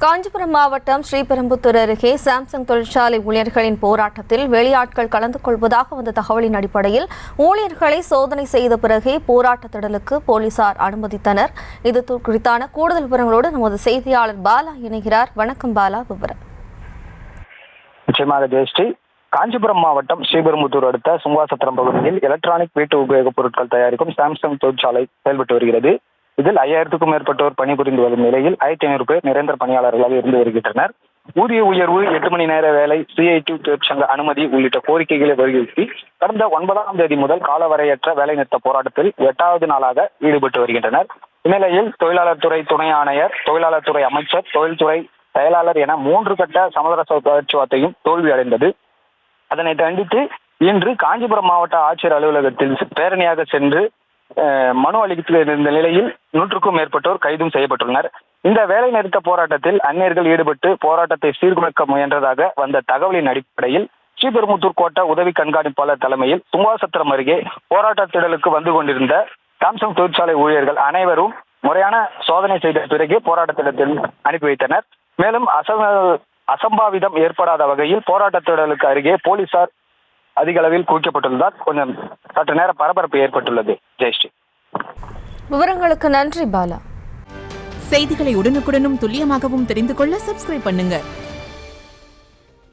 காஞ்சிபுரம் மாவட்டம் ஸ்ரீபெரும்புத்தூர் அருகே சாம்சங் தொழிற்சாலை ஊழியர்களின் போராட்டத்தில் வெளியாட்கள் கலந்து கொள்வதாக வந்த தகவலின் அடிப்படையில் ஊழியர்களை சோதனை செய்த பிறகே போராட்ட திடலுக்கு போலீசார் அனுமதித்தனர். இது குறித்தான கூடுதல் விவரங்களோடு நமது செய்தியாளர் பாலா இணைகிறார். வணக்கம் பாலா, விவரம். நிச்சயமாக ஜெயஸ்ரீ. காஞ்சிபுரம் மாவட்டம் ஸ்ரீபெரும்புத்தூர் அடுத்த சுங்காசத்திரம் பகுதியில் எலக்ட்ரானிக் வீட்டு உபயோகப் பொருட்கள் தயாரிக்கும் சாம்சங் தொழிற்சாலை செயல்பட்டு வருகிறது. இதில் 5000க்கும் மேற்பட்டோர் பணிபுரிந்து வரும் நிலையில் 1500 பேர் நிரந்தர பணியாளர்களாக இருந்து வருகின்றனர். ஊதிய உயர்வு, 8 மணி நேர வேலை, CIT தொழிற்சங்க அனுமதி உள்ளிட்ட கோரிக்கைகளை வலியுறுத்தி கடந்த 9ஆம் தேதி முதல் காலவரையற்ற வேலைநிறுத்த போராட்டத்தில் 8வது நாளாக ஈடுபட்டு வருகின்றனர். இந்நிலையில் தொழிலாளர் துறை துணை ஆணையர், தொழிலாளர் துறை அமைச்சர், தொழில்துறை செயலாளர் என 3 கட்ட சமரச பேச்சுவார்த்தையும் தோல்வி அடைந்தது. அதனை கண்டித்து இன்று காஞ்சிபுரம் மாவட்ட ஆட்சியர் அலுவலகத்தில் பேரணியாக சென்று மனு அளித்திருந்த நிலையில் 100க்கும் மேற்பட்டோர் கைதும் செய்யப்பட்டுள்ளனர். இந்த வேலை நிறுத்த போராட்டத்தில் அந்நியர்கள் ஈடுபட்டு போராட்டத்தை சீர்குலைக்க முயன்றதாக வந்த தகவலின் அடிப்படையில் ஸ்ரீபெரும்புத்தூர் கோட்ட உதவி கண்காணிப்பாளர் தலைமையில் சுங்காசத்திரம் அருகே போராட்ட திடலுக்கு வந்து கொண்டிருந்த சாம்சங் தொழிற்சாலை ஊழியர்கள் அனைவரும் முறையான சோதனை செய்த பிறகு போராட்ட திடத்தில் அனுப்பி வைத்தனர். மேலும் அசம்பாவிதம் ஏற்படாத வகையில் போராட்ட திடலுக்கு அருகே போலீசார் அதிக அளவில் குவிக்கப்பட்டுள்ளதால் கொஞ்சம் சற்று நேர பரபரப்பு ஏற்பட்டுள்ளது. ஜெயஸ்ரீ, விவரங்களுக்கு நன்றி பாலா. செய்திகளை உடனுக்குடனும் துல்லியமாகவும் தெரிந்து கொள்ள சப்ஸ்கிரைப் பண்ணுங்க.